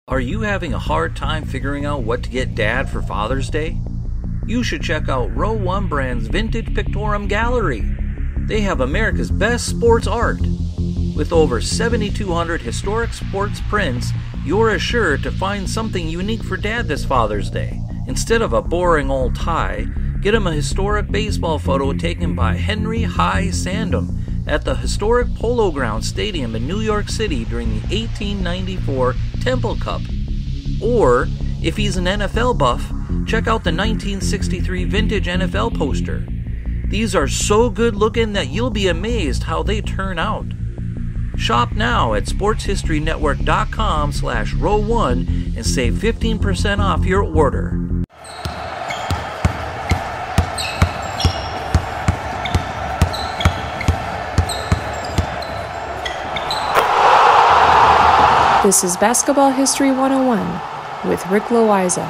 Are you having a hard time figuring out what to get Dad for Father's Day? You should check out Row 1 Brand's Vintage Pictorum Gallery. They have America's best sports art. With over 7,200 historic sports prints, you're assured to find something unique for Dad this Father's Day. Instead of a boring old tie, get him a historic baseball photo taken by Henry High Sandom at the historic Polo Grounds Stadium in New York City during the 1894 Temple Cup. Or, if he's an NFL buff, check out the 1963 vintage NFL poster. These are so good looking that you'll be amazed how they turn out. Shop now at sportshistorynetwork.com/row1 and save 15% off your order. This is Basketball History 101 with Rick Loayza.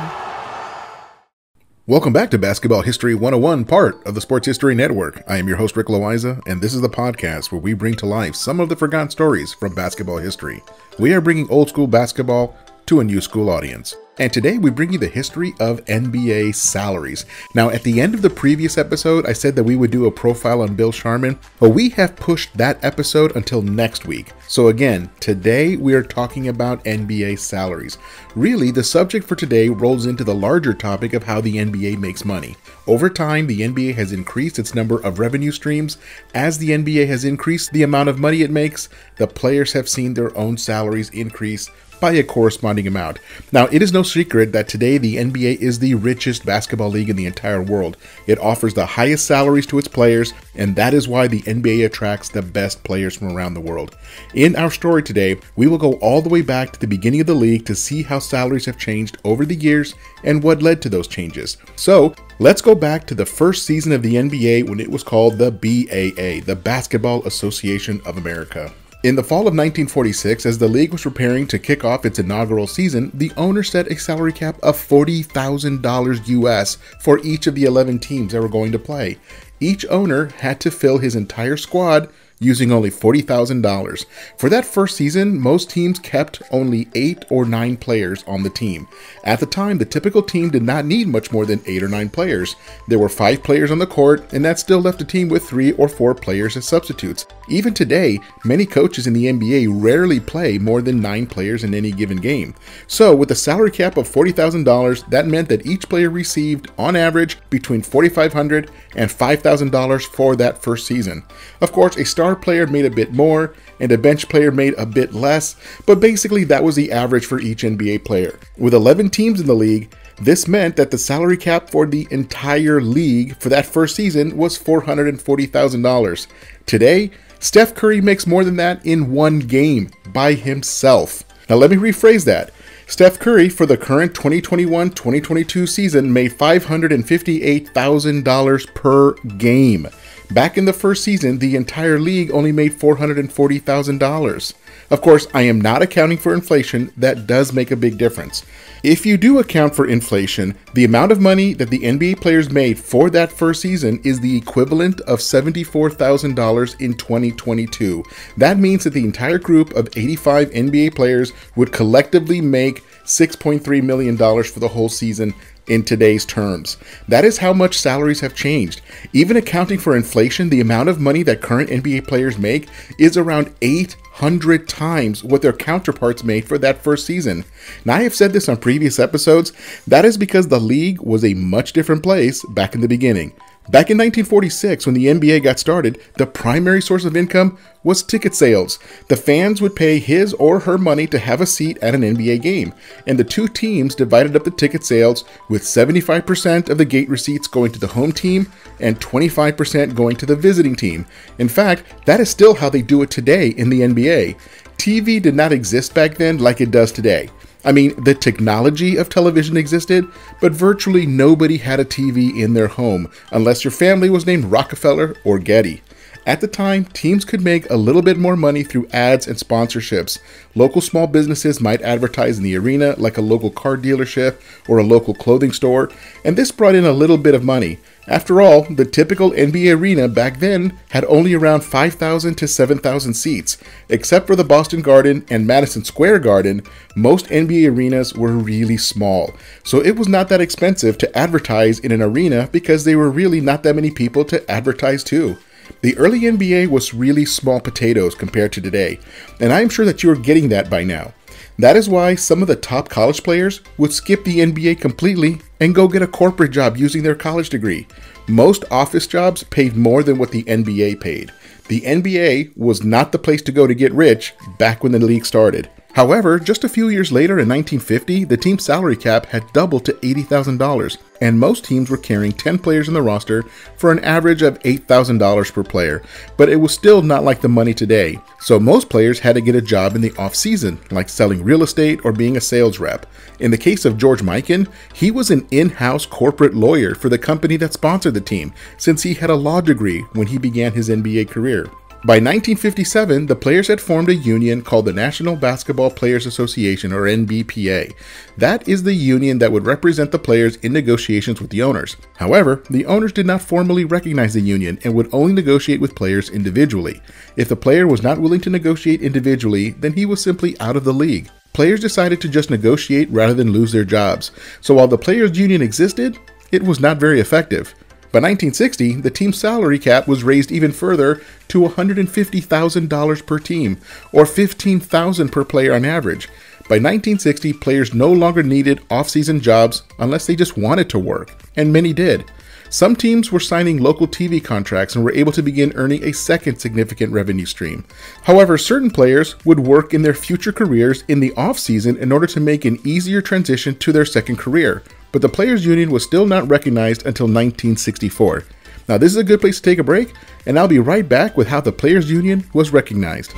Welcome back to Basketball History 101, part of the Sports History Network. I am your host, Rick Loayza, and this is the podcast where we bring to life some of the forgotten stories from basketball history. We are bringing old school basketball to a new school audience. And today we bring you the history of NBA salaries. Now, at the end of the previous episode, I said that we would do a profile on Bill Sharman, but we have pushed that episode until next week. So again, today we are talking about NBA salaries. Really, the subject for today rolls into the larger topic of how the NBA makes money. Over time, the NBA has increased its number of revenue streams. As the NBA has increased the amount of money it makes, the players have seen their own salaries increase by a corresponding amount. Now, it is no secret that today the NBA is the richest basketball league in the entire world. It offers the highest salaries to its players, and that is why the NBA attracts the best players from around the world. In our story today, we will go all the way back to the beginning of the league to see how salaries have changed over the years and what led to those changes. So, let's go back to the first season of the NBA when it was called the BAA, the Basketball Association of America. In the fall of 1946, as the league was preparing to kick off its inaugural season, the owner set a salary cap of $40,000 US for each of the 11 teams that were going to play. Each owner had to fill his entire squad using only $40,000. For that first season, most teams kept only 8 or 9 players on the team. At the time, the typical team did not need much more than 8 or 9 players. There were 5 players on the court, and that still left a team with 3 or 4 players as substitutes. Even today, many coaches in the NBA rarely play more than 9 players in any given game. So, with a salary cap of $40,000, that meant that each player received, on average, between $4,500 and $5,000 for that first season. Of course, a star player made a bit more, and a bench player made a bit less, but basically that was the average for each NBA player. With 11 teams in the league, this meant that the salary cap for the entire league for that first season was $440,000. Today, Steph Curry makes more than that in one game by himself. Now let me rephrase that. Steph Curry for the current 2021-2022 season made $558,000 per game. Back in the first season, the entire league only made $440,000. Of course, I am not accounting for inflation. That does make a big difference. If you do account for inflation, the amount of money that the NBA players made for that first season is the equivalent of $74,000 in 2022. That means that the entire group of 85 NBA players would collectively make $6.3 million for the whole season in today's terms. That is how much salaries have changed. Even accounting for inflation, the amount of money that current NBA players make is around 800 times what their counterparts made for that first season. Now, I have said this on previous episodes. That is because the league was a much different place back in the beginning. Back in 1946, when the NBA got started, the primary source of income was ticket sales. The fans would pay his or her money to have a seat at an NBA game, and the two teams divided up the ticket sales with 75% of the gate receipts going to the home team and 25% going to the visiting team. In fact, that is still how they do it today in the NBA. TV did not exist back then like it does today. I mean, the technology of television existed, but virtually nobody had a TV in their home, unless your family was named Rockefeller or Getty. At the time, teams could make a little bit more money through ads and sponsorships. Local small businesses might advertise in the arena, like a local car dealership or a local clothing store, and this brought in a little bit of money. After all, the typical NBA arena back then had only around 5,000 to 7,000 seats. Except for the Boston Garden and Madison Square Garden, most NBA arenas were really small. So it was not that expensive to advertise in an arena because there were really not that many people to advertise to. The early NBA was really small potatoes compared to today, and I am sure that you are getting that by now. That is why some of the top college players would skip the NBA completely and go get a corporate job using their college degree. Most office jobs paid more than what the NBA paid. The NBA was not the place to go to get rich back when the league started. However, just a few years later in 1950, the team's salary cap had doubled to $80,000, and most teams were carrying 10 players in the roster for an average of $8,000 per player, but it was still not like the money today. So most players had to get a job in the off-season, like selling real estate or being a sales rep. In the case of George Mikan, he was an in-house corporate lawyer for the company that sponsored the team, since he had a law degree when he began his NBA career. By 1957, the players had formed a union called the National Basketball Players Association, or NBPA. That is the union that would represent the players in negotiations with the owners. However, the owners did not formally recognize the union and would only negotiate with players individually. If the player was not willing to negotiate individually, then he was simply out of the league. Players decided to just negotiate rather than lose their jobs. So while the players' union existed, it was not very effective. By 1960, the team's salary cap was raised even further to $150,000 per team, or $15,000 per player on average. By 1960, players no longer needed off-season jobs unless they just wanted to work, and many did. Some teams were signing local TV contracts and were able to begin earning a second significant revenue stream. However, certain players would work in their future careers in the off-season in order to make an easier transition to their second career. But the Players Union was still not recognized until 1964. Now this is a good place to take a break, and I'll be right back with how the Players Union was recognized.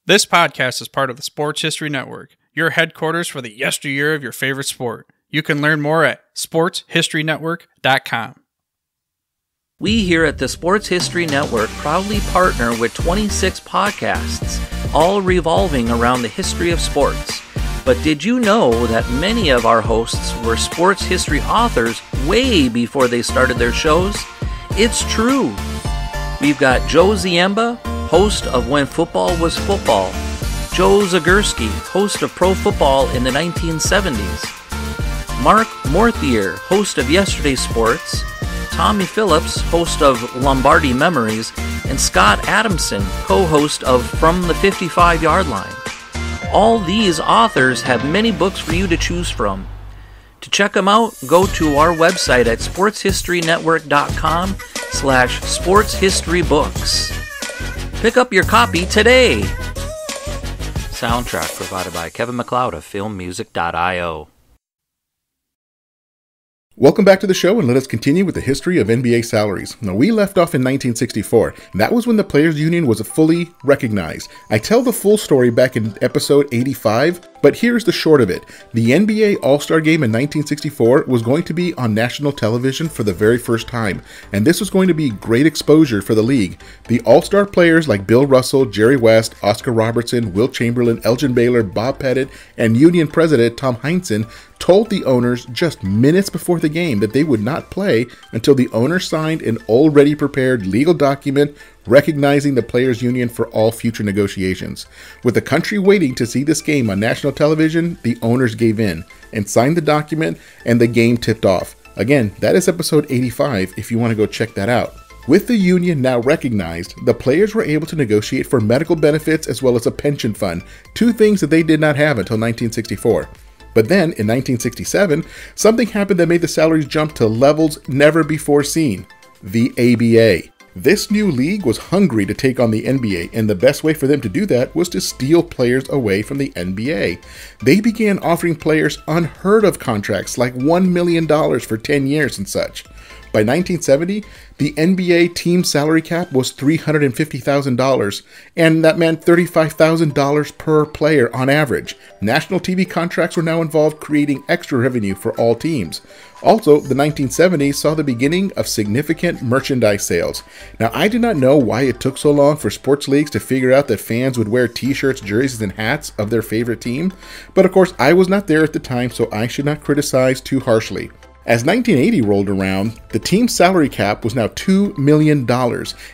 This podcast is part of the Sports History Network, your headquarters for the yesteryear of your favorite sport. You can learn more at sportshistorynetwork.com. We here at the Sports History Network proudly partner with 26 podcasts, all revolving around the history of sports. But did you know that many of our hosts were sports history authors way before they started their shows? It's true. We've got Joe Ziemba, host of When Football Was Football, Joe Zagurski, host of Pro Football in the 1970s, Mark Morthier, host of Yesterday Sports, Tommy Phillips, host of Lombardi Memories, and Scott Adamson, co-host of From the 55-Yard Line. All these authors have many books for you to choose from. To check them out, go to our website at sportshistorynetwork.com/sportshistorybooks. Pick up your copy today. Soundtrack provided by Kevin MacLeod of filmmusic.io. Welcome back to the show, and let us continue with the history of NBA salaries. Now, we left off in 1964. That was when the Players Union was fully recognized. I tell the full story back in episode 85, but here's the short of it. The NBA All-Star Game in 1964 was going to be on national television for the very first time, and this was going to be great exposure for the league. The All-Star players like Bill Russell, Jerry West, Oscar Robertson, Wilt Chamberlain, Elgin Baylor, Bob Pettit, and Union President Tom Heinsohn told the owners just minutes before the game that they would not play until the owners signed an already prepared legal document recognizing the Players Union for all future negotiations. With the country waiting to see this game on national television, the owners gave in and signed the document, and the game tipped off. Again, that is episode 85 if you want to go check that out. With the union now recognized, the players were able to negotiate for medical benefits as well as a pension fund, two things that they did not have until 1964. But then, in 1967, something happened that made the salaries jump to levels never before seen: the ABA. This new league was hungry to take on the NBA, and the best way for them to do that was to steal players away from the NBA. They began offering players unheard of contracts like $1 million for 10 years and such. By 1970, the NBA team salary cap was $350,000, and that meant $35,000 per player on average. National TV contracts were now involved, creating extra revenue for all teams. Also, the 1970s saw the beginning of significant merchandise sales. Now, I do not know why it took so long for sports leagues to figure out that fans would wear t-shirts, jerseys, and hats of their favorite team, but of course I was not there at the time, so I should not criticize too harshly. As 1980 rolled around, the team's salary cap was now $2 million,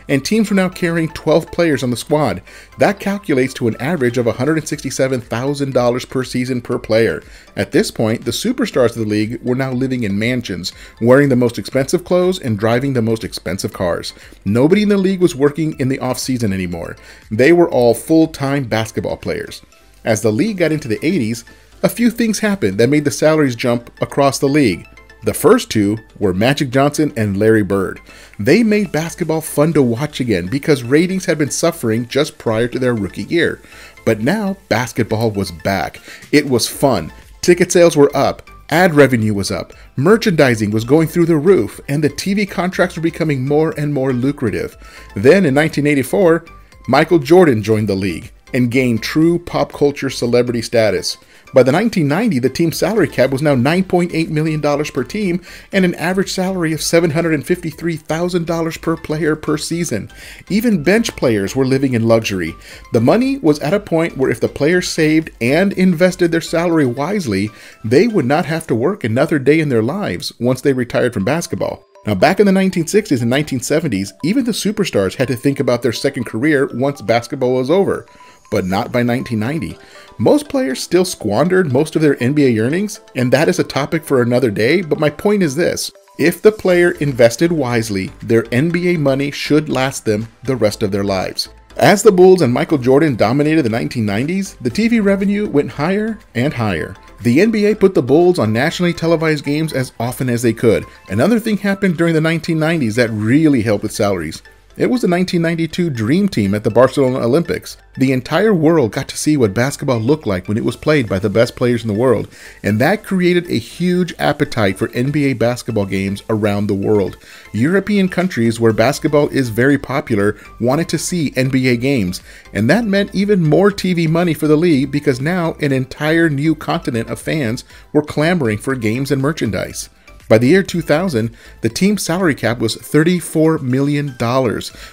and teams were now carrying 12 players on the squad. That calculates to an average of $167,000 per season per player. At this point, the superstars of the league were now living in mansions, wearing the most expensive clothes and driving the most expensive cars. Nobody in the league was working in the off-season anymore. They were all full-time basketball players. As the league got into the 80s, a few things happened that made the salaries jump across the league. The first two were Magic Johnson and Larry Bird. They made basketball fun to watch again because ratings had been suffering just prior to their rookie year. But now basketball was back. It was fun. Ticket sales were up. Ad revenue was up. Merchandising was going through the roof, and the TV contracts were becoming more and more lucrative. Then in 1984, Michael Jordan joined the league and gained true pop culture celebrity status. By the 1990, the team's salary cap was now $9.8 million per team and an average salary of $753,000 per player per season. Even bench players were living in luxury. The money was at a point where if the players saved and invested their salary wisely, they would not have to work another day in their lives once they retired from basketball. Now, back in the 1960s and 1970s, even the superstars had to think about their second career once basketball was over. But not by 1990. Most players still squandered most of their NBA earnings, and that is a topic for another day, but my point is this. If the player invested wisely, their NBA money should last them the rest of their lives. As the Bulls and Michael Jordan dominated the 1990s, the TV revenue went higher and higher. The NBA put the Bulls on nationally televised games as often as they could. Another thing happened during the 1990s that really helped with salaries. It was the 1992 Dream Team at the Barcelona Olympics. The entire world got to see what basketball looked like when it was played by the best players in the world, and that created a huge appetite for NBA basketball games around the world. European countries where basketball is very popular wanted to see NBA games, and that meant even more TV money for the league because now an entire new continent of fans were clamoring for games and merchandise. By the year 2000, the team's salary cap was $34 million,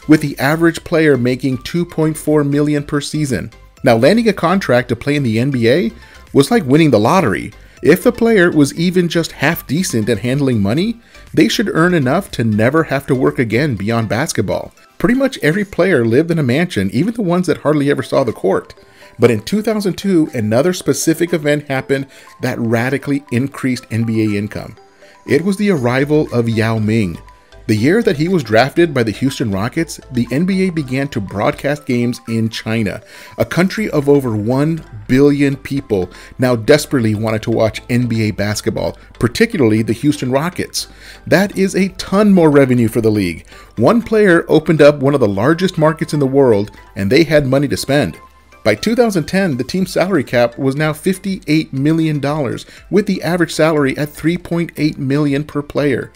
with the average player making $2.4 million per season. Now, landing a contract to play in the NBA was like winning the lottery. If the player was even just half decent at handling money, they should earn enough to never have to work again beyond basketball. Pretty much every player lived in a mansion, even the ones that hardly ever saw the court. But in 2002, another specific event happened that radically increased NBA income. It was the arrival of Yao Ming. The year that he was drafted by the Houston Rockets, the NBA began to broadcast games in China, a country of over 1 billion people now desperately wanted to watch NBA basketball, particularly the Houston Rockets. That is a ton more revenue for the league. One player opened up one of the largest markets in the world, and they had money to spend. By 2010, the team's salary cap was now $58 million, with the average salary at $3.8 million per player.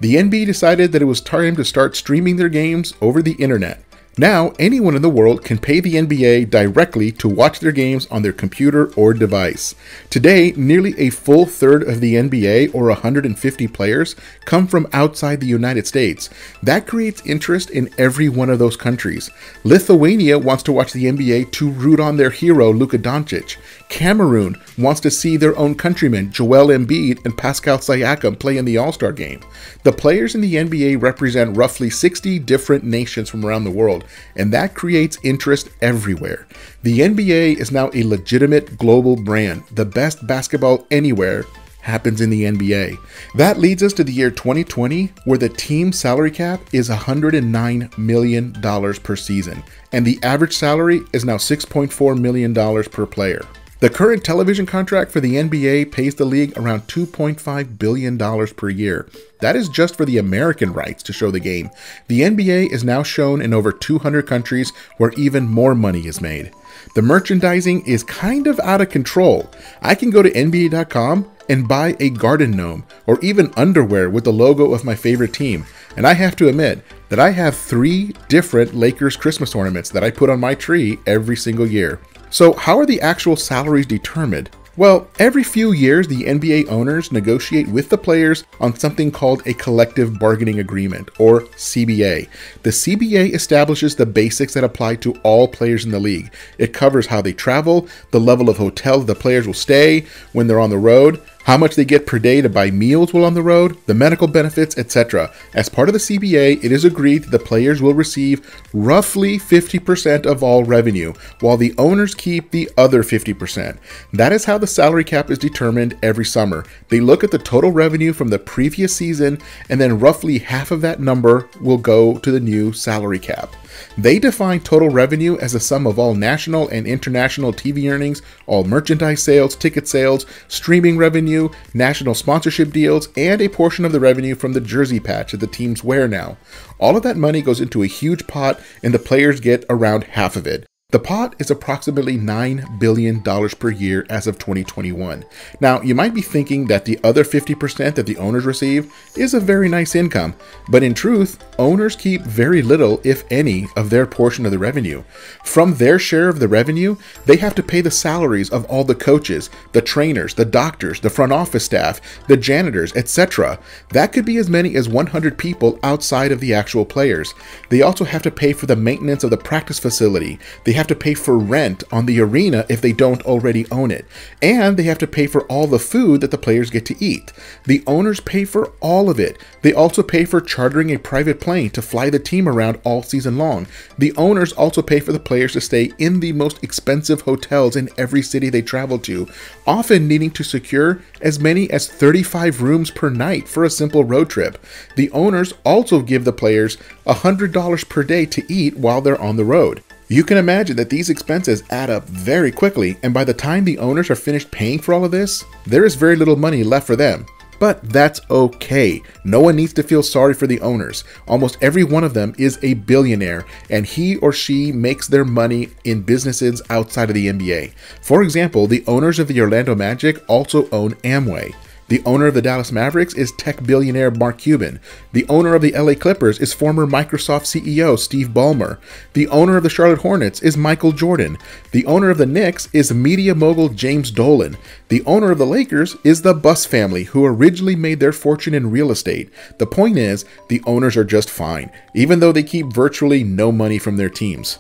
The NBA decided that it was time to start streaming their games over the internet. Now, anyone in the world can pay the NBA directly to watch their games on their computer or device. Today, nearly a full third of the NBA, or 150 players, come from outside the United States. That creates interest in every one of those countries. Lithuania wants to watch the NBA to root on their hero, Luka Doncic. Cameroon wants to see their own countrymen, Joel Embiid and Pascal Siakam, play in the All-Star game. The players in the NBA represent roughly 60 different nations from around the world, and that creates interest everywhere. The NBA is now a legitimate global brand. The best basketball anywhere happens in the NBA. That leads us to the year 2020, where the team's salary cap is $109 million per season, and the average salary is now $6.4 million per player. The current television contract for the NBA pays the league around $2.5 billion per year. That is just for the American rights to show the game. The NBA is now shown in over 200 countries where even more money is made. The merchandising is kind of out of control. I can go to NBA.com and buy a garden gnome or even underwear with the logo of my favorite team. And I have to admit that I have 3 different Lakers Christmas ornaments that I put on my tree every single year. So how are the actual salaries determined? Well, every few years, the NBA owners negotiate with the players on something called a collective bargaining agreement, or CBA. The CBA establishes the basics that apply to all players in the league. It covers how they travel, the level of hotel the players will stay when they're on the road, how much they get per day to buy meals while on the road, the medical benefits, etc. As part of the CBA, it is agreed that the players will receive roughly 50% of all revenue, while the owners keep the other 50%. That is how the salary cap is determined every summer. They look at the total revenue from the previous season, and then roughly half of that number will go to the new salary cap. They define total revenue as the sum of all national and international TV earnings, all merchandise sales, ticket sales, streaming revenue, national sponsorship deals, and a portion of the revenue from the jersey patch that the teams wear now. All of that money goes into a huge pot, and the players get around half of it. The pot is approximately $9 billion per year as of 2021. Now, you might be thinking that the other 50% that the owners receive is a very nice income, but in truth, owners keep very little, if any, of their portion of the revenue. From their share of the revenue, they have to pay the salaries of all the coaches, the trainers, the doctors, the front office staff, the janitors, etc. That could be as many as 100 people outside of the actual players. They also have to pay for the maintenance of the practice facility. They have to pay for rent on the arena if they don't already own it. And they have to pay for all the food that the players get to eat. The owners pay for all of it. They also pay for chartering a private plane to fly the team around all season long. The owners also pay for the players to stay in the most expensive hotels in every city they travel to, often needing to secure as many as 35 rooms per night for a simple road trip. The owners also give the players $100 per day to eat while they're on the road. You can imagine that these expenses add up very quickly, and by the time the owners are finished paying for all of this, there is very little money left for them. But that's okay. No one needs to feel sorry for the owners. Almost every one of them is a billionaire, and he or she makes their money in businesses outside of the NBA. For example, the owners of the Orlando Magic also own Amway. The owner of the Dallas Mavericks is tech billionaire Mark Cuban. The owner of the LA Clippers is former Microsoft CEO Steve Ballmer. The owner of the Charlotte Hornets is Michael Jordan. The owner of the Knicks is media mogul James Dolan. The owner of the Lakers is the Buss family, who originally made their fortune in real estate. The point is, the owners are just fine, even though they keep virtually no money from their teams.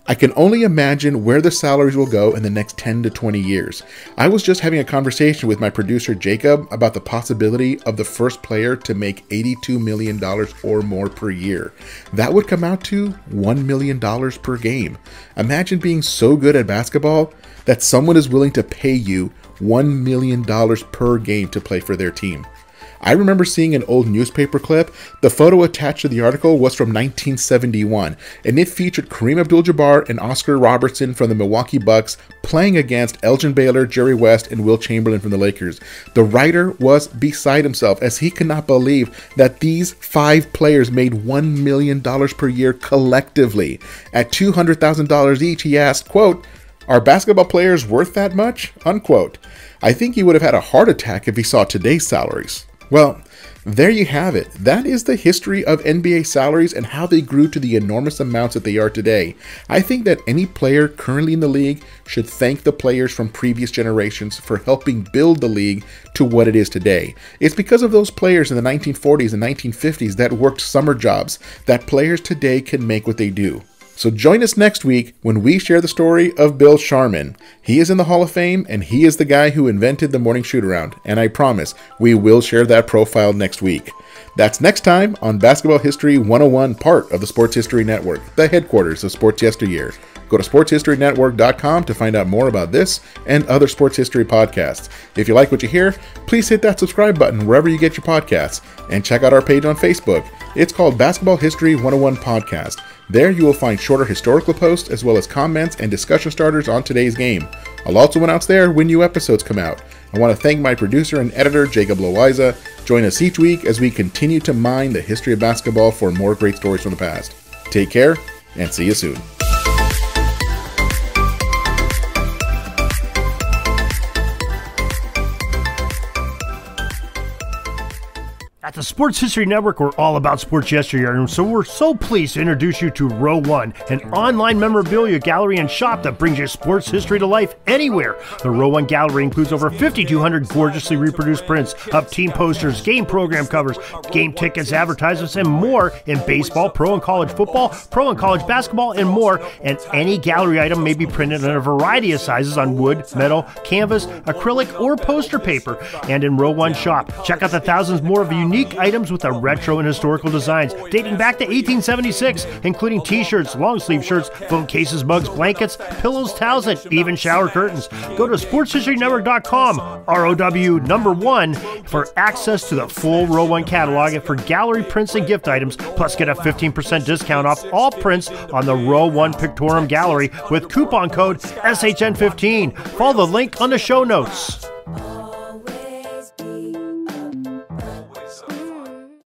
I can only imagine where the salaries will go in the next 10 to 20 years. I was just having a conversation with my producer Jacob about the possibility of the first player to make $82 million or more per year. That would come out to $1 million per game. Imagine being so good at basketball that someone is willing to pay you $1 million per game to play for their team. I remember seeing an old newspaper clip. The photo attached to the article was from 1971, and it featured Kareem Abdul-Jabbar and Oscar Robertson from the Milwaukee Bucks playing against Elgin Baylor, Jerry West, and Will Chamberlain from the Lakers. The writer was beside himself as he could not believe that these 5 players made $1 million per year collectively. At $200,000 each, he asked, quote, "Are basketball players worth that much?" unquote. I think he would have had a heart attack if he saw today's salaries. Well, there you have it. That is the history of NBA salaries and how they grew to the enormous amounts that they are today. I think that any player currently in the league should thank the players from previous generations for helping build the league to what it is today. It's because of those players in the 1940s and 1950s that worked summer jobs that players today can make what they do. So join us next week when we share the story of Bill Sharman. He is in the Hall of Fame, and he is the guy who invented the morning shoot-around. And I promise we will share that profile next week. That's next time on Basketball History 101, part of the Sports History Network, the headquarters of Sports Yesteryear. Go to sportshistorynetwork.com to find out more about this and other sports history podcasts. If you like what you hear, please hit that subscribe button wherever you get your podcasts. And check out our page on Facebook. It's called Basketball History 101 Podcast. There you will find shorter historical posts as well as comments and discussion starters on today's game. I'll also announce there when new episodes come out. I want to thank my producer and editor, Jacob Loayza. Join us each week as we continue to mine the history of basketball for more great stories from the past. Take care, and see you soon. At the Sports History Network, we're all about sports yesteryear, and so we're so pleased to introduce you to Row One, an online memorabilia gallery and shop that brings you sports history to life anywhere. The Row One gallery includes over 5,200 gorgeously reproduced prints of team posters, game program covers, game tickets, advertisements, and more in baseball, pro and college football, pro and college basketball, and more. And any gallery item may be printed in a variety of sizes on wood, metal, canvas, acrylic, or poster paper. And in Row One shop, check out the thousands more of unique items with the retro and historical designs dating back to 1876, including t-shirts, long sleeve shirts, phone cases, mugs, blankets, pillows, towels, and even shower curtains. Go to sportshistorynetwork.com, ROW1, for access to the full Row One catalog and for gallery prints and gift items, plus get a 15% discount off all prints on the Row One Pictorum Gallery with coupon code SHN15. Follow the link on the show notes.